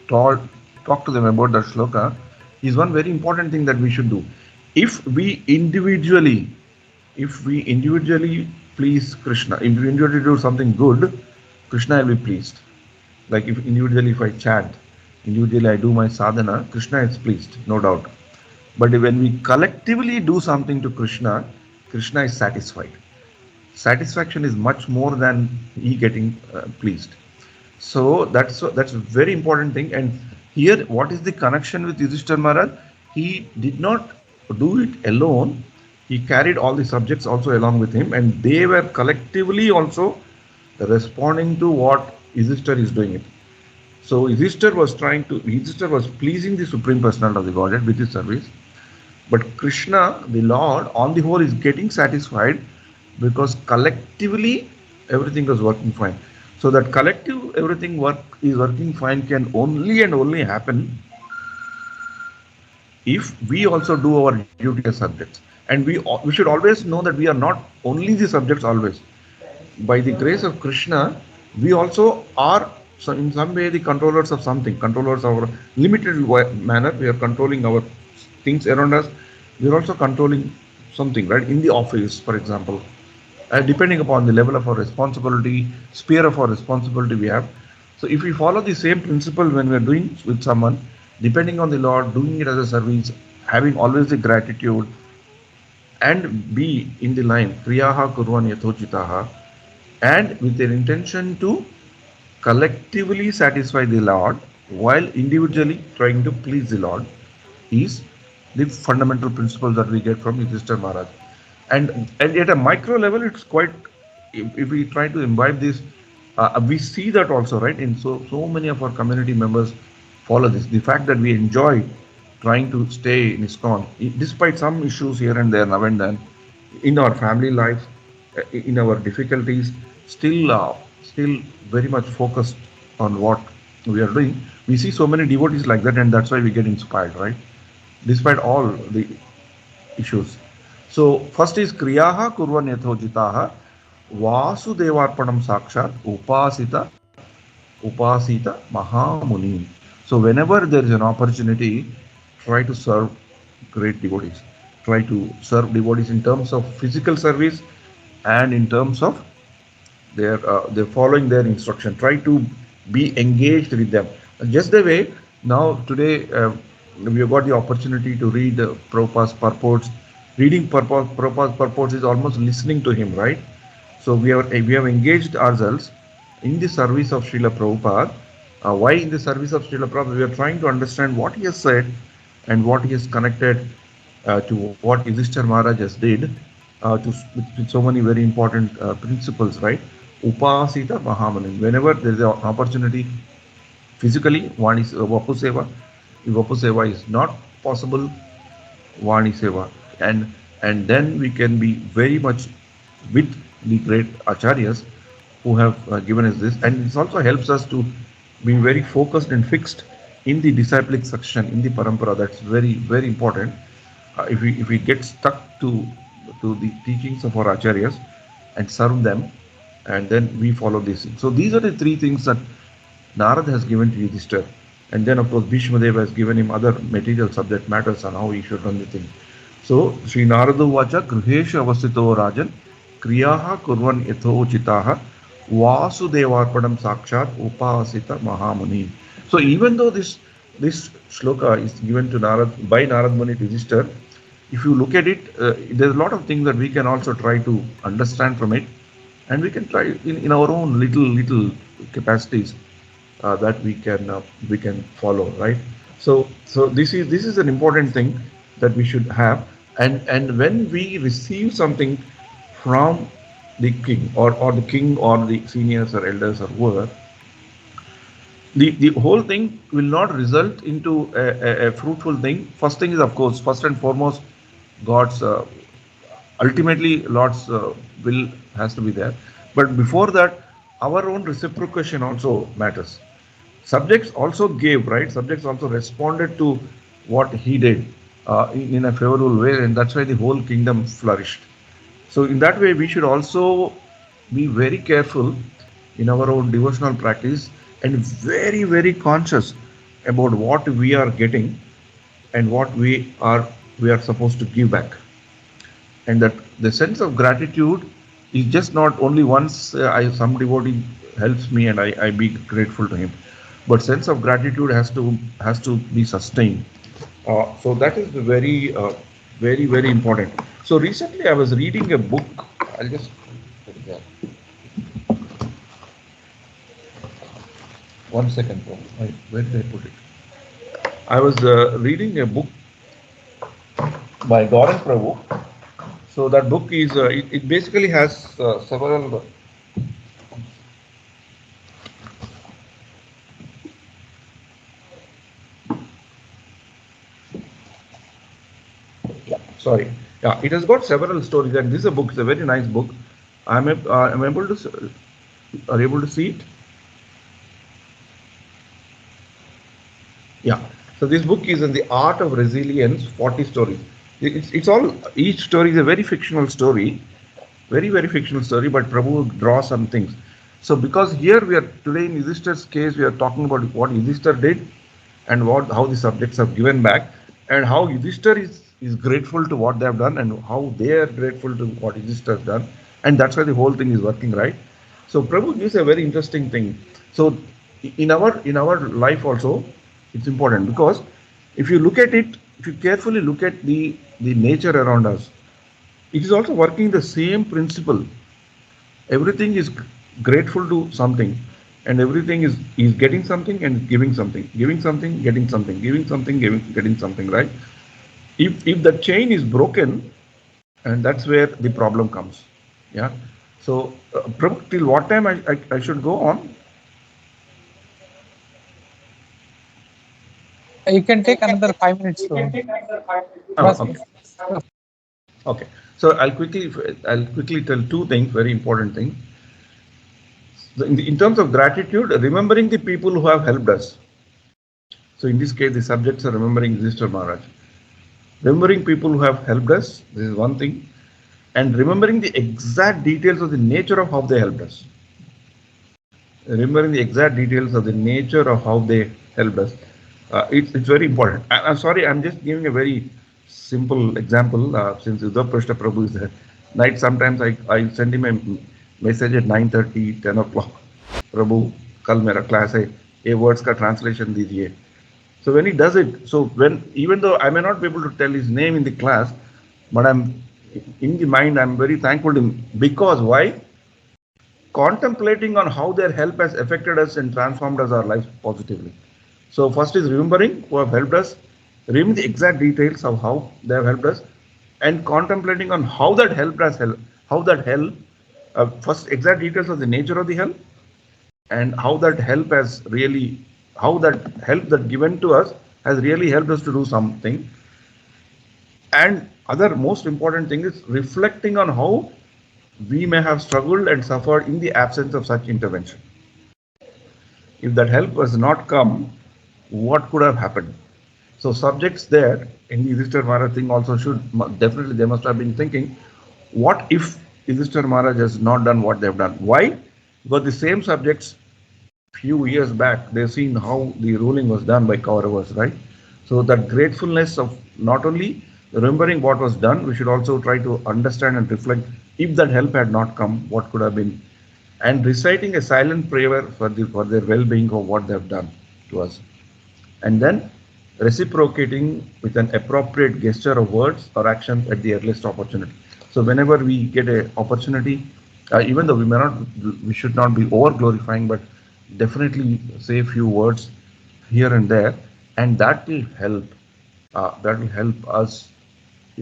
talked to them about that shloka, is one very important thing that we should do. If we individually please Krishna, if we individually do something good, Krishna will be pleased. Like if individually, if I chant, individually I do my sadhana, Krishna is pleased, no doubt. But when we collectively do something to Krishna, Krishna is satisfied. Satisfaction is much more than he getting pleased. So that's a very important thing. And here, what is the connection with Yudhishthira Maharaj? He did not do it alone. He carried all the subjects also along with him, and they were collectively also responding to what Yudhishthira is doing it. So Yudhishthira was pleasing the Supreme Personality of the Godhead with his service. But Krishna, the Lord, on the whole is getting satisfied because collectively everything is working fine. So that collective everything is working fine can only and only happen if we also do our duty as subjects. And we should always know that we are not only the subjects always. By the grace of Krishna, we also are in some way the controllers of something, controllers of our limited manner. We are controlling our things around us. We are also controlling something, right? In the office, for example, depending upon the level of our responsibility, sphere of our responsibility we have. So if we follow the same principle when we are doing with someone, depending on the Lord, doing it as a service, having always the gratitude, and be in the line, kriyaha kurvan yathochitaha, and with their intention to collectively satisfy the Lord while individually trying to please the Lord, is the fundamental principle that we get from Yudhishthira Maharaj. And at a micro level, it's quite, if we try to imbibe this, we see that also, right? In so many of our community members follow this. The fact that we enjoy trying to stay in ISKCON, despite some issues here and there, now and then, in our family life, in our difficulties, still very much focused on what we are doing. We see so many devotees like that, and that's why we get inspired, right? Despite all the issues. So first is kriyaha kurvan yathojitaha vasudevarpanam sakshat upasita mahamuni. So whenever there is an opportunity, try to serve great devotees. Try to serve devotees in terms of physical service and in terms of their following their instruction. Try to be engaged with them. Just the way now today we have got the opportunity to read Prabhupada's purports. Reading Prabhupada's purports is almost listening to him, right? So we have engaged ourselves in the service of Srila Prabhupada. Why in the service of Srila Prabhupada? We are trying to understand what he has said and what he has connected to what Yudhishthira Maharaj has did with so many very important principles, right? Upasita Mahamani. Whenever there is an opportunity, physically, one is Vapu Seva. If Vapu Seva is not possible, Vani Seva. And then we can be very much with the great acharyas who have given us this. And this also helps us to be very focused and fixed in the disciplic section, in the parampara. That's very, very important. If we get stuck to the teachings of our acharyas and serve them, and then we follow these things. So these are the three things that Narad has given to Yudhishthira. And then of course Bhishmadeva has given him other material subject matters on how he should run the thing. So Sri Narada Vacha Griheshu Avasito Rajan Kriyaha Kurvan Yathochitaha Vasudevarpanam Sakshat Upasita Mahamuni. So even though this shloka is given to Narad by Narad Muni to Yudhishthira, if you look at it, there's a lot of things that we can also try to understand from it, and we can try in our own little capacities that we can follow, right? So this is an important thing that we should have, and when we receive something from the king or the king or the seniors or elders or whoever, the whole thing will not result into a fruitful thing. First thing is, of course, first and foremost, God's ultimately Lord's will has to be there. But before that, our own reciprocation also matters. Subjects also gave, right? Subjects also responded to what he did in a favorable way, and that's why the whole kingdom flourished. So in that way, we should also be very careful in our own devotional practice and very, very conscious about what we are getting and what we are supposed to give back. And that the sense of gratitude is just not only once some devotee helps me and I be grateful to him, but sense of gratitude has to be sustained. So that is very, very important. So recently I was reading a book. I'll just put it there. 1 second. Where did I put it? I was reading a book by Gaurav Prabhu. So that book is it basically has several. Sorry. Yeah, it has got several stories, and this is a book. It's a very nice book. I'm able to are able to see it. Yeah. So this book is in the art of resilience. 40 stories. It's all, each story is a very fictional story, very, very fictional story. But Prabhu draws some things. So because here we are today in Yudhishthir's case, we are talking about what Yudhishthir did, and how the subjects have given back, and how Yudhishthir is grateful to what they have done, and how they are grateful to what Yudhishthir has done, and that's why the whole thing is working, right? So Prabhu gives a very interesting thing. So in our life also, it's important, because if you look at it, if you carefully look at the nature around us, it is also working the same principle. Everything is grateful to something, and everything is getting something and giving something, getting something, giving something, getting something, right? If the chain is broken, and that's where the problem comes. Yeah. So Prabhu, till what time I should go on? You can take another 5 minutes. Okay. Okay. So I'll quickly tell two things, very important things. In terms of gratitude, remembering the people who have helped us. So in this case, the subjects are remembering Yudhishthira Maharaj. Remembering people who have helped us, this is one thing, and remembering the exact details of the nature of how they helped us. Remembering the exact details of the nature of how they helped us. It's very important. I'm sorry, I'm just giving a very simple example. Since Uddhav Prashna Prabhu is there, night sometimes I send him a message at 9:30, 10 o'clock. Prabhu, kal mera class hai, ye words ka translation dijiye. So when he does it, so even though I may not be able to tell his name in the class, but I'm in the mind, I'm very thankful to him. Because why? Contemplating on how their help has affected us and transformed us our lives positively. So first is remembering who have helped us, remembering the exact details of how they have helped us, and contemplating on how that help, first exact details of the nature of the help, and how that help that given to us has really helped us to do something. And other most important thing is reflecting on how we may have struggled and suffered in the absence of such intervention. If that help was not come, what could have happened? So subjects there in the Yudhishthira Maharaj thing also definitely they must have been thinking, what if Yudhishthira Maharaj has not done what they've done? Why? Because the same subjects few years back, they've seen how the ruling was done by Kauravas, right? So that gratefulness of not only remembering what was done, we should also try to understand and reflect, if that help had not come, what could have been, and reciting a silent prayer for their well-being of what they have done to us, and then reciprocating with an appropriate gesture of words or actions at the earliest opportunity. So whenever we get an opportunity, even though we should not be over glorifying, but definitely say a few words here and there, and that will help. That will help us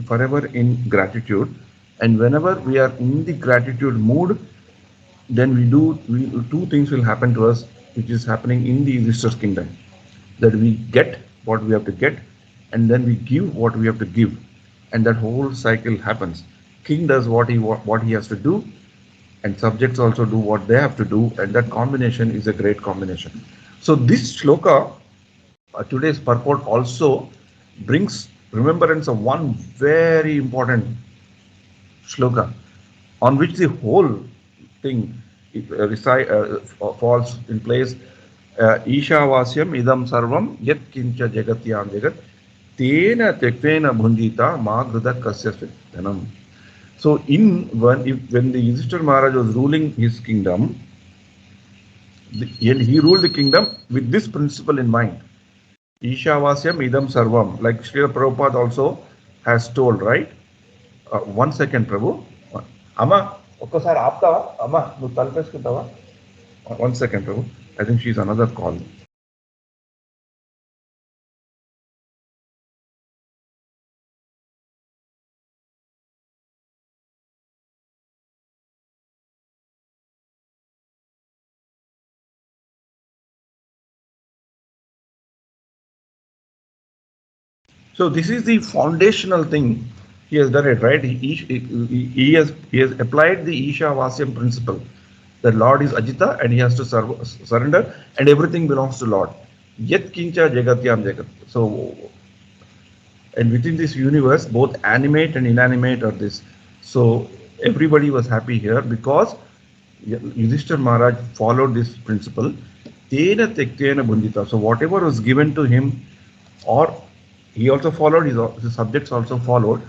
forever in gratitude. And whenever we are in the gratitude mood, then two things will happen to us, which is happening in the Yudhishthira's kingdom. That we get what we have to get, and then we give what we have to give, and that whole cycle happens. King does what he has to do, and subjects also do what they have to do, and that combination is a great combination. So this shloka, today's purport, also brings remembrance of one very important shloka, on which the whole thing falls in place. Ishavasyam idam sarvam yat kincha jagatyam jagat tena tektena bhunjita magruda kasya dhanam. So when the Yudhishthira Maharaj was ruling his kingdom, he ruled the kingdom with this principle in mind. Ishavasyam idam sarvam, like Srila Prabhupada also has told, right? 1 second, Prabhu. Amma, okkosari aaptava? Amma, nu talpeskuntava? 1 second, Prabhu. I think she's another call. So this is the foundational thing. He has done it, right? He has applied the Isha Vasyam principle. The Lord is Ajita and he has to surrender, and everything belongs to Lord. Yat kincha jagatyam jagat. So, and within this universe, both animate and inanimate are this. So everybody was happy here because Yudhishthira Maharaj followed this principle. Tena tektena bundita. So whatever was given to him, or he also followed, his subjects also followed,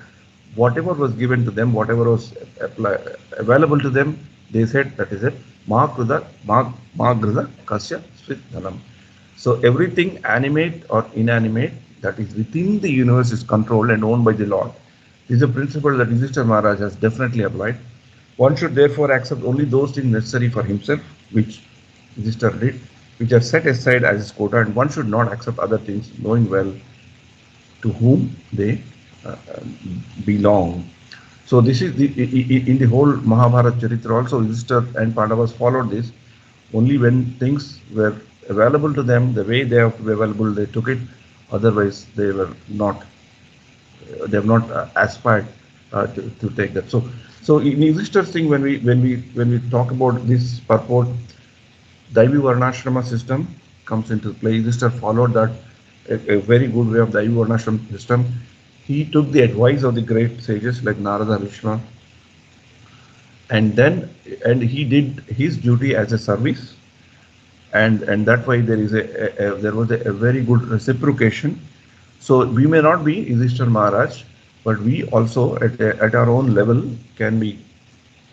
whatever was given to them, whatever was available to them, they said, that is it. Magruda kasya svit dhanam. So everything animate or inanimate that is within the universe is controlled and owned by the Lord. This is a principle that Yudhishthira Maharaj has definitely applied. One should therefore accept only those things necessary for himself, which Yudhishthira did, which are set aside as his quota, and one should not accept other things, knowing well to whom they belong. So this is in the whole Mahabharata Charitra also, Yudhishthira and Pandavas followed this. Only when things were available to them, the way they have to be available, they took it. Otherwise, they have not aspired to take that. So in Yudhishthira's thing, when we talk about this purport, Daivi Varnashrama system comes into play. Yudhishthira followed that, a very good way of Daivi Varnashrama system. He took the advice of the great sages like Narada, Vishma, and he did his duty as a service, and that way there was a very good reciprocation. So we may not be Yudhishthira Maharaj, but we also at our own level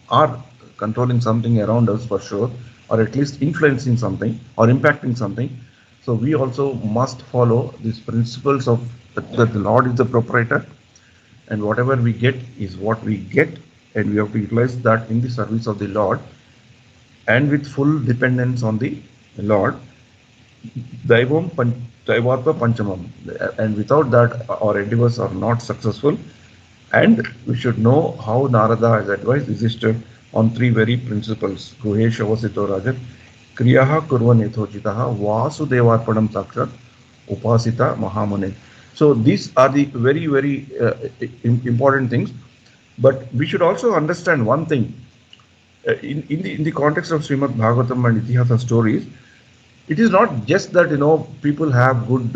are controlling something around us for sure, or at least influencing something or impacting something. So we also must follow these principles of that the Lord is the proprietor, and whatever we get is what we get, and we have to utilize that in the service of the Lord and with full dependence on the Lord. Daivam Daivatva Panchamam, and without that our endeavors are not successful. And we should know how Narada has advised Yudhishthira on 3 very principles. Guhesha Vasito Rajan, Kriyaha Kurvan Ethojitaha, Vasudevarpanam Sakshat, Upasita Mahamane. So these are the very, very important things. But we should also understand one thing. In the context of Srimad Bhagavatam and Itihasa stories, it is not just that people have good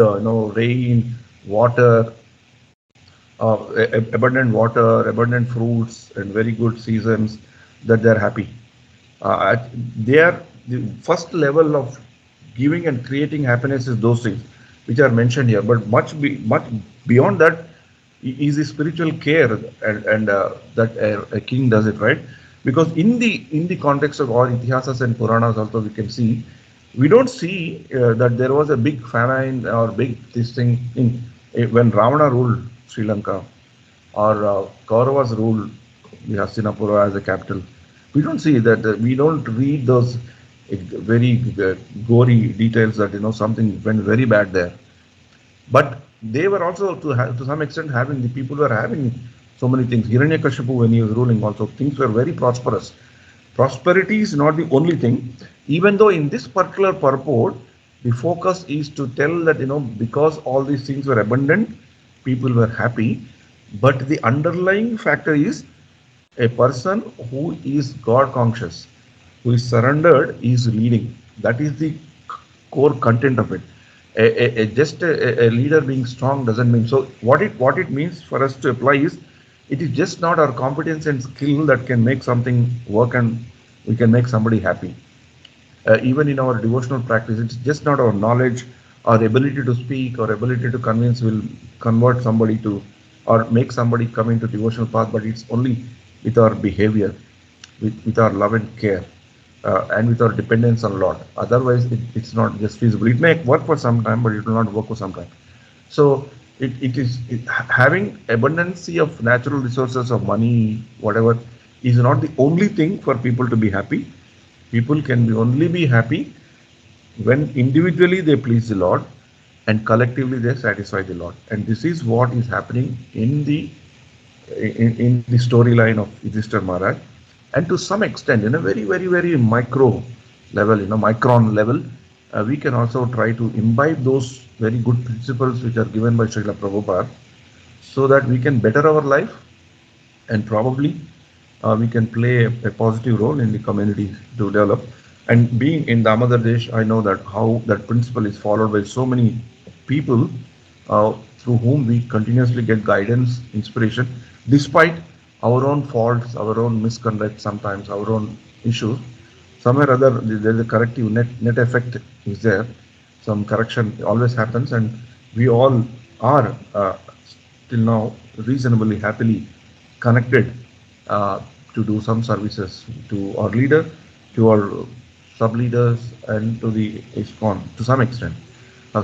rain, water, abundant water, abundant fruits, and very good seasons, that they are happy. They are the first level of giving and creating happiness is those things which are mentioned here. But much beyond that is the spiritual care, and that a king does it, right? Because in the context of all Itihasas and Puranas also, we can see, we don't see that there was a big famine or big this thing when Ravana ruled Sri Lanka, or Kauravas ruled the Hastinapura as a capital. We don't see that. We don't read those very gory details that something went very bad there. But they were also to some extent the people were having so many things. Hiranyakashipu, when he was ruling, also things were very prosperous. Prosperity is not the only thing, even though in this particular purport, the focus is to tell that, because all these things were abundant, people were happy. But the underlying factor is a person who is God conscious, who is surrendered, is leading. That is the core content of it. Just a leader being strong doesn't mean. So what it means for us to apply is, It is just not our competence and skill that can make something work and we can make somebody happy. Even in our devotional practice, it's just not our knowledge, our ability to speak, our ability to convince will convert somebody to or make somebody come into devotional path, but it's only with our behavior, with our love and care, and with our dependence on Lord. Otherwise, it's not just feasible. It may work for some time, but it will not work for some time. So having abundance of natural resources of money, whatever, is not the only thing for people to be happy. People can only be happy when individually they please the Lord and collectively they satisfy the Lord. And this is what is happening in the storyline of Yudhishthira Maharaj. And to some extent, in a very, very, very micro level, micron level, we can also try to imbibe those very good principles which are given by Srila Prabhupada so that we can better our life and probably we can play a positive role in the community to develop. And being in Damodar Desh, I know that how that principle is followed by so many people through whom we continuously get guidance, inspiration, despite our own faults, our own misconduct, sometimes our own issues. Somewhere or other, there's a corrective net effect is there. Some correction always happens, and we all are till now reasonably happily connected uh, to do some services to our leader, to our sub leaders, and to the ISKCON to some extent.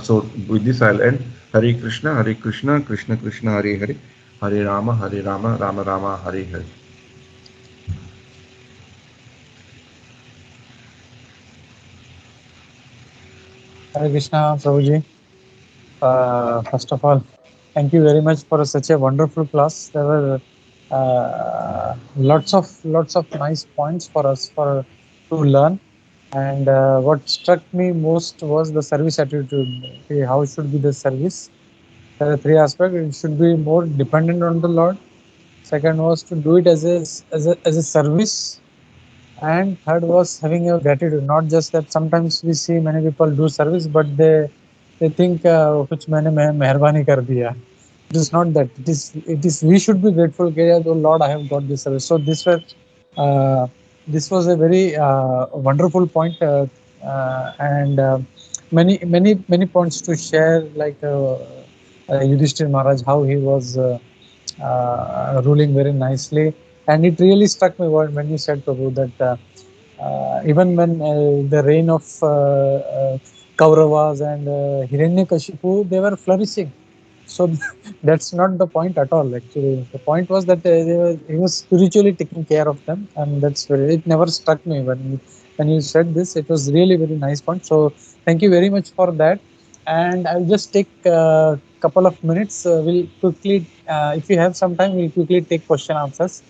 So with this I'll end. Hare Krishna, Krishna Krishna, Hare Hare, Hare Rama, Rama Rama, Hare Hare. Hare Krishna, Prabhuji. First of all, thank you very much for such a wonderful class. There were lots of nice points for us to learn. And what struck me most was the service attitude. Okay, how should be the service? There are three aspects. It should be more dependent on the Lord. Second was to do it as a service. And third was having a gratitude. Not just that sometimes we see many people do service, but they think kuch maine meherbani kar diya. It is not that. It is we should be grateful. Okay, oh Lord, I have got this service. So this was a very wonderful point, and many points to share, like Yudhishthira Maharaj, how he was ruling very nicely. And it really struck me when you said, Prabhu, that even when the reign of Kauravas and Hiranyakashipu, they were flourishing. So that's not the point at all. Actually, the point was that he was spiritually taking care of them, and it never struck me when you said this. It was really very nice point. So thank you very much for that. And I'll just take a couple of minutes. We'll quickly, if you have some time, we'll quickly take question answers.